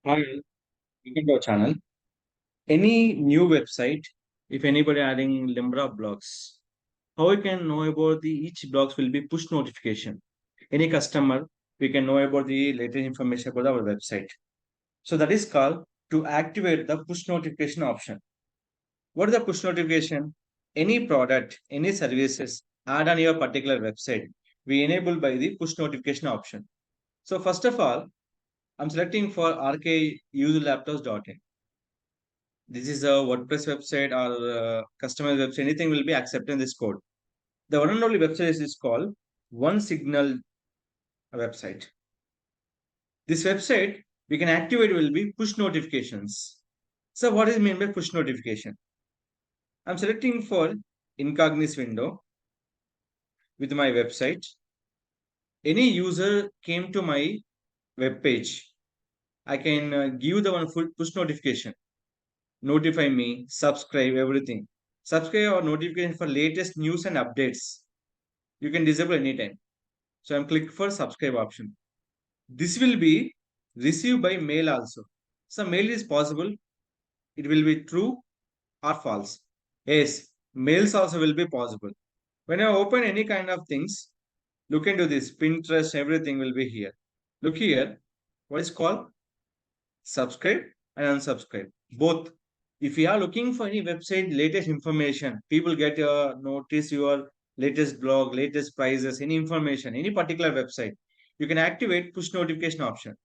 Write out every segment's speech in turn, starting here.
Hi, welcome to our channel. Any new website, if anybody adding number of blocks, how we can know about the each blocks will be push notification. Any customer, we can know about the latest information about our website. So that is called to activate the push notification option. What is the push notification? Any product, any services add on your particular website, we enable by the push notification option. So first of all, I'm selecting for rkuselaptops.in. This is a WordPress website or customer website. Anything will be accepting this code. The one and only website is called One Signal website. This website we can activate will be push notifications. So what is mean by push notification? I'm selecting for incognito window with my website. Any user came to my web page, I can give the one full push notification. Notify me, subscribe, everything. Subscribe or notification for latest news and updates. You can disable anytime. So I'm click for subscribe option. This will be received by mail also. So mail is possible. It will be true or false. Yes, mails also will be possible. When I open any kind of things, look into this. Pinterest, everything will be here. Look here. What is called subscribe and unsubscribe. Both. If you are looking for any website latest information, people get your notice your latest blog, latest prices, any information, any particular website. You can activate push notification option.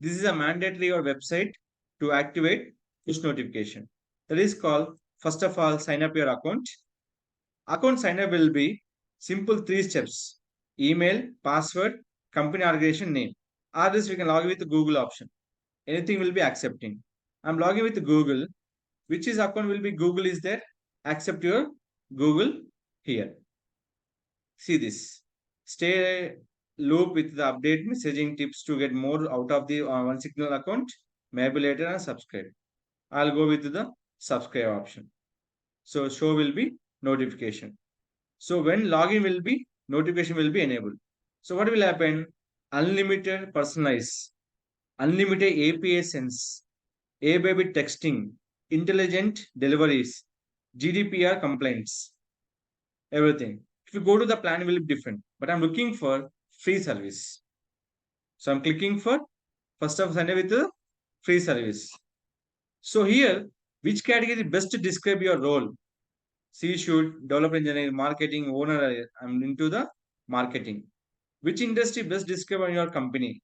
This is a mandatory your website to activate push notification. That is called first of all sign up your account. Account sign up will be simple three steps: email, password, company organization name. Or this we can log in with the Google option. Anything will be accepting. I'm logging with Google. Which is account will be Google is there? Accept your Google here. See this. Stay loop with the update messaging tips to get more out of the one signal account. Maybe later and subscribe. I'll go with the subscribe option. So show will be notification. So when login will be notification will be enabled. So what will happen? Unlimited personalize, unlimited API sense, A-Baby texting, intelligent deliveries, GDPR complaints, everything. If you go to the plan, it will be different. But I'm looking for free service. So I'm clicking for first of sign up with the free service. So here, which category best to describe your role? C should developer engineer, marketing, owner. I'm into the marketing. Which industry best describe on your company?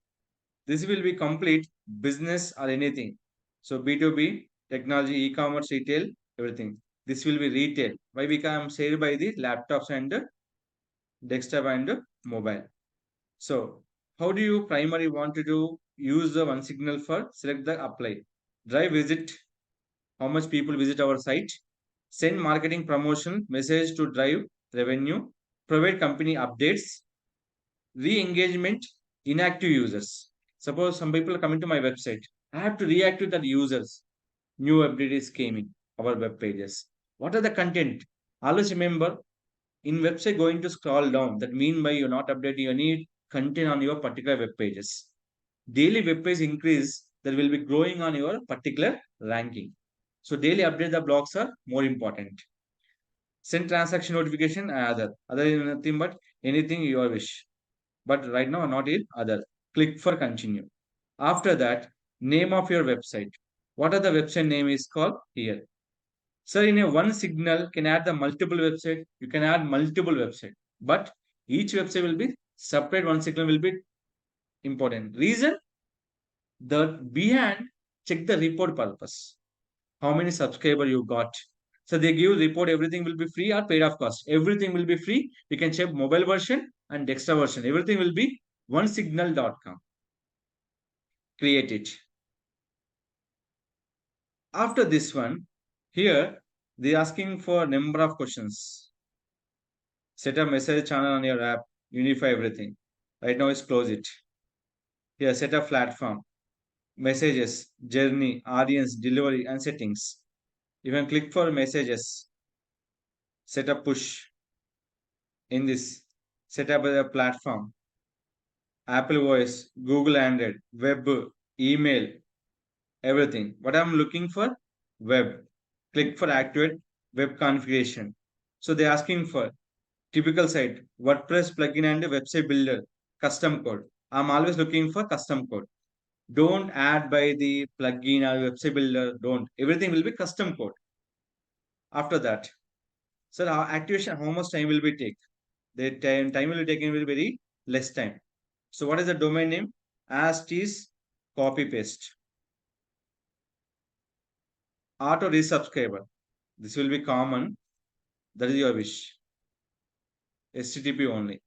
This will be complete business or anything. So B2B, technology, e-commerce, retail, everything. This will be retail. Why? Because I'm shared by the laptops and desktop and mobile. So how do you primary want to do use the one signal for select the apply. Drive visit, how much people visit our site. Send marketing promotion message to drive revenue. Provide company updates. Re-engagement, inactive users. Suppose some people are coming to my website. I have to reactivate the users. New updates came in our web pages. What are the content? Always remember in website going to scroll down. That mean by you're not updating any content on your particular web pages. Daily web page increase that will be growing on your particular ranking. So daily update the blocks are more important. Send transaction notification other than nothing but anything your wish. But right now not in other. Click for continue. After that, name of your website. What are the website name is called here. So in a one signal can add the multiple website. You can add multiple website, but each website will be separate. One signal will be important. Reason that behind check the report purpose. How many subscriber you got? So they give report everything will be free or paid off cost. Everything will be free. You can check mobile version and desktop version. Everything will be onesignal.com. Create it. After this one, here they asking for number of questions. Set a message channel on your app, unify everything. Right now is close it. Here set a platform, messages, journey, audience, delivery, and settings. You can click for messages, set a push in this, set up a platform, Apple Voice, Google Android, web, email. everything. What I'm looking for? Web. Click for activate web configuration. So they're asking for typical site, WordPress plugin and website builder, custom code. I'm always looking for custom code. Don't add by the plugin or website builder. Don't. Everything will be custom code. After that, so our activation, how much time will be take? The time will be taken will be very less time. So what is the domain name? As is copy paste. Auto resubscriber. This will be common. That is your wish. HTTP only.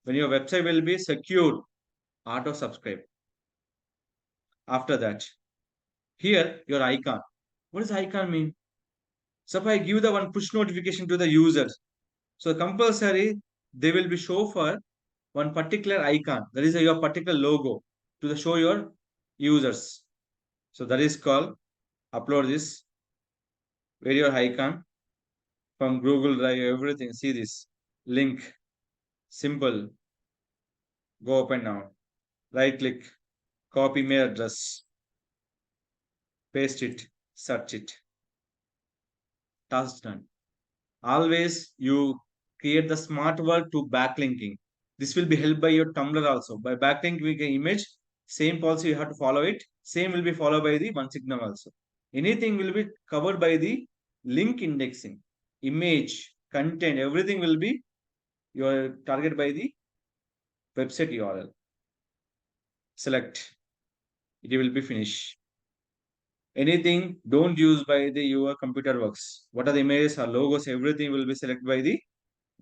When your website will be secure, auto subscribe. After that, here your icon. What does icon mean? So if I give the one push notification to the users, so compulsory they will be show for one particular icon. That is your particular logo to the show your users. So that is called upload this where your icon from Google Drive, everything. See this link, simple. Go open now. Right click, copy mail address, paste it, search it. Task done. Always you create the smart work to backlinking. This will be helped by your Tumblr also. By backlinking an image, same policy you have to follow it. Same will be followed by the one signal also. Anything will be covered by the link indexing, image, content, everything will be your target by the website URL. Select. It will be finished. Anything don't use by the your computer works. What are the images or logos? Everything will be selected by the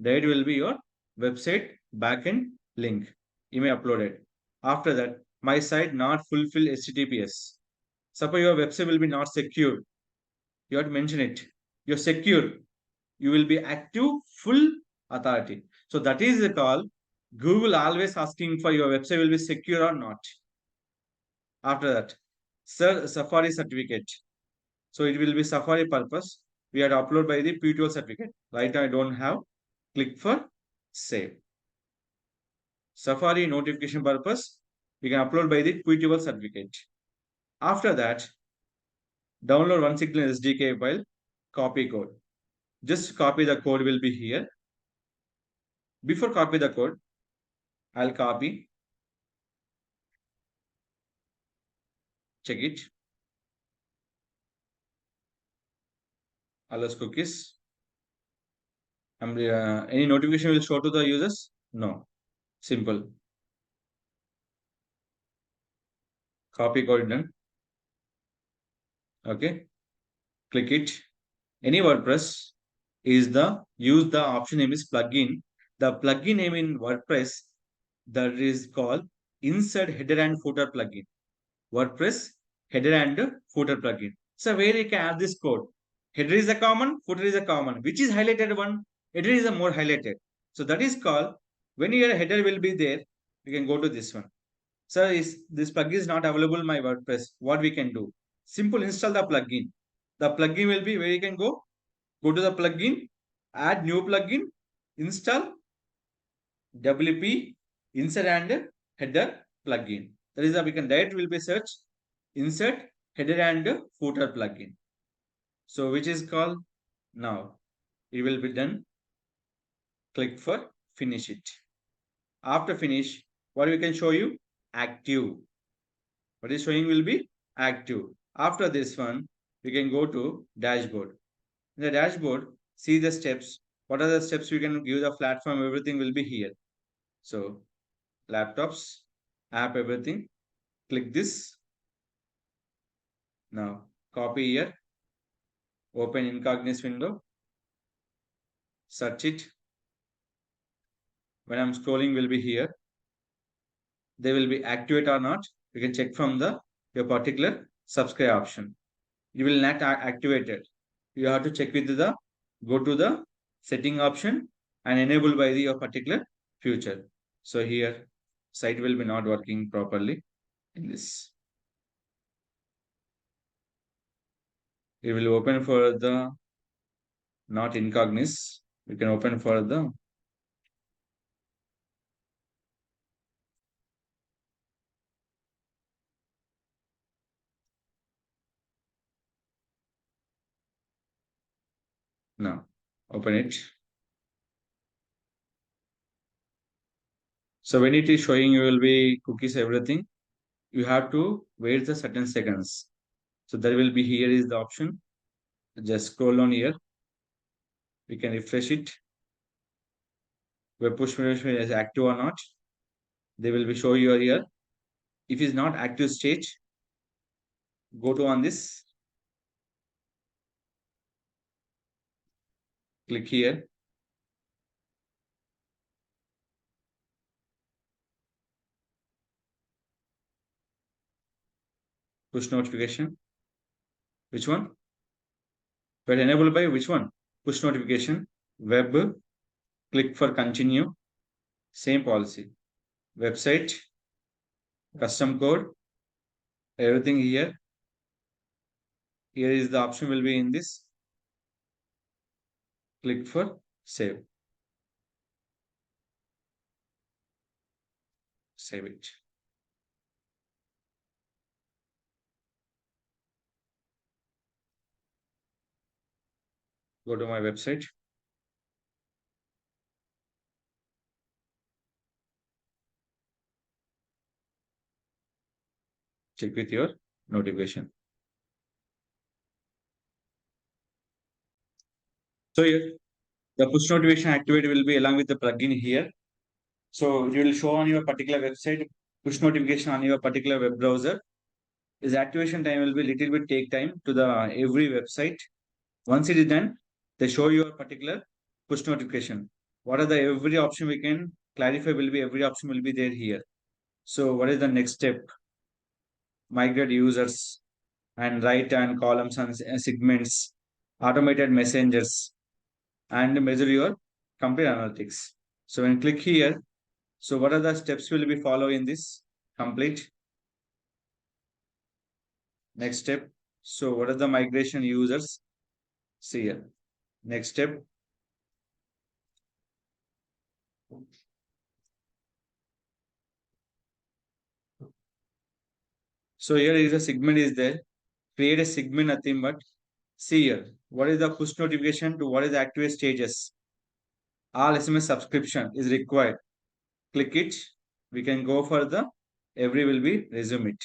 that will be your website backend link. You may upload it. After that, my site not fulfill HTTPS. Suppose your website will be not secure. You have to mention it. You're secure. You will be active full authority. So that is the call. Google always asking for your website will be secure or not. After that, Sir Safari certificate. So it will be Safari purpose. We have to upload by the P2O certificate. Right now I don't have. Click for save. Safari notification purpose, we can upload by the quitable certificate. After that, download one signal SDK file, copy code. Just copy the code will be here. Before copy the code, I'll copy, check it, allows cookies. Any notification will show to the users? No. Simple. Copy code done. Okay. Click it. Any WordPress is the use the option name is plugin. The plugin name in WordPress that is called insert header and footer plugin. WordPress header and footer plugin. So where you can add this code. Header is a common, footer is a common. Which is highlighted one? Header is a more highlighted. So that is called when your header will be there, you can go to this one. So is this plugin is not available in my WordPress. What we can do? Simple install the plugin. The plugin will be where you can go. Go to the plugin, add new plugin, install WP insert and header plugin. That is we can direct will be search insert header and footer plugin. So which is called now. It will be done. Click for finish it. After finish, what we can show you? Active. What is showing will be active. After this one, we can go to dashboard. In the dashboard, see the steps. What are the steps we can give the platform? Everything will be here. So laptops, app, everything. Click this. Now copy here. Open incognito window. Search it. When I'm scrolling will be here. They will be activate or not. You can check from the your particular subscribe option. You will not activate it. You have to check with the go to the setting option and enable by the your particular future. So here site will be not working properly in this. It will open for the not incognito. You can open for the Now open it. So when it is showing you will be cookies, everything, you have to wait the certain seconds. So there will be here is the option. Just scroll on here. We can refresh it. Web push notification is active or not. They will be show you here. If it's not active stage, go to on this. Click here. Push notification. Which one? But enabled by which one? Push notification. Web. Click for continue. Same policy. Website. Custom code. Everything here. Here is the option will be in this. Click for save. Save it. Go to my website. Check with your notification. So here, the push notification activity will be along with the plugin here. So it will show on your particular website, push notification on your particular web browser. This activation time will be little bit take time to the every website. Once it is done, they show your particular push notification. What are the every option we can clarify will be every option will be there here. So what is the next step? Migrate users and write and columns and segments, automated messengers, and measure your complete analytics. So when click here, so what are the steps will be follow in this? Complete. Next step. So what are the migration users? See here. Next step. So here is a segment is there. Create a segment, nothing but see here. What is the push notification to what is the active stages? All SMS subscription is required. Click it. We can go for the every will be resume it.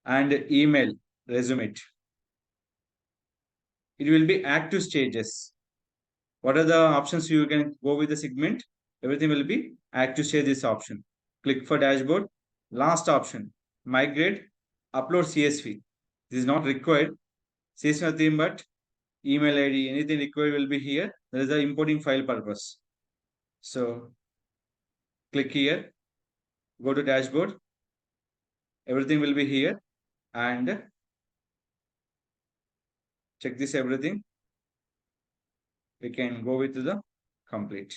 And email resume it. It will be active stages. What are the options you can go with the segment? Everything will be active stage this option. Click for dashboard. Last option, migrate, upload CSV. This is not required. CSV nothing but email ID, anything required will be here. There is the importing file purpose. So click here, go to dashboard. Everything will be here and check this everything. We can go with the complete.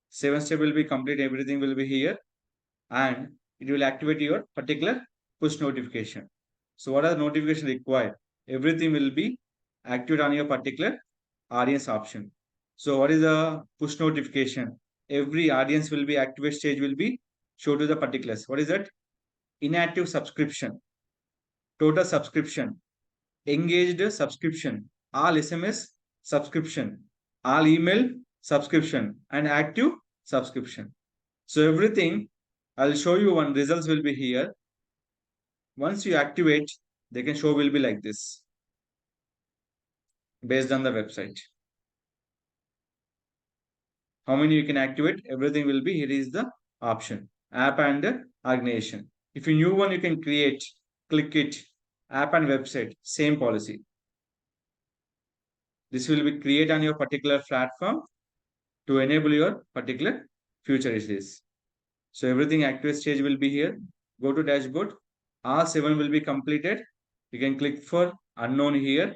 7 step will be complete. Everything will be here and it will activate your particular push notification. So what are the notification required? Everything will be activated on your particular audience option. So what is the push notification? Every audience will be activate stage will be show to the particulars. What is that? Inactive subscription, total subscription, engaged subscription, all SMS subscription, all email subscription, and active subscription. So everything I'll show you one results will be here. Once you activate, they can show will be like this based on the website. How many you can activate? Everything will be here is the option app and organization. If you new one, you can create, click it, app and website, same policy. This will be create on your particular platform to enable your particular future is this. So everything active stage will be here. Go to dashboard. All 7 will be completed. You can click for unknown here.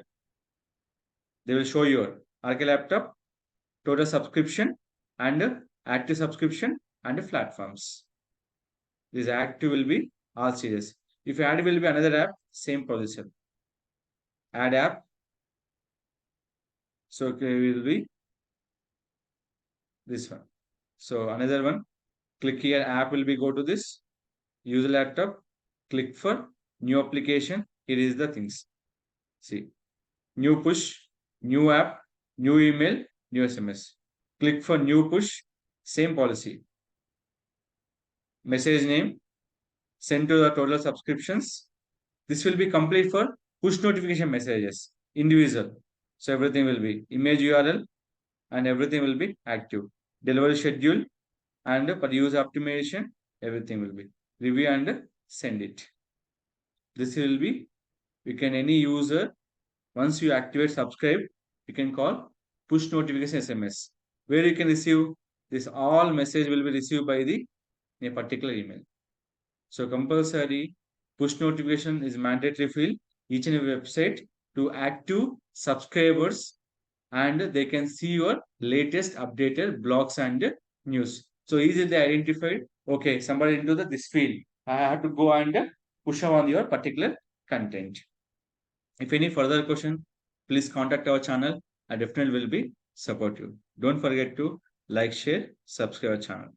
They will show your Arca laptop, total subscription and active subscription and platforms. This active will be all series. If add will be another app, same procedure. Add app. So it will be this one. So another one. Click here. App will be go to this. User laptop. Click for new application. Here is the things. See. new push, new app, new email, new SMS. Click for new push, same policy. Message name, send to the total subscriptions. This will be complete for push notification messages, individual. So everything will be image URL and everything will be active. Delivery schedule and for user optimization, everything will be review and send it. This will be, you can any user, once you activate subscribe, you can call push notification SMS, where you can receive this all message will be received by the a particular email. So compulsory push notification is mandatory field each and every website to active subscribers, and they can see your latest updated blogs and news. So easily identified. Okay, somebody into this field. I have to go and push on your particular content. If any further question, please contact our channel. I definitely will be support you. Don't forget to like, share, subscribe our channel.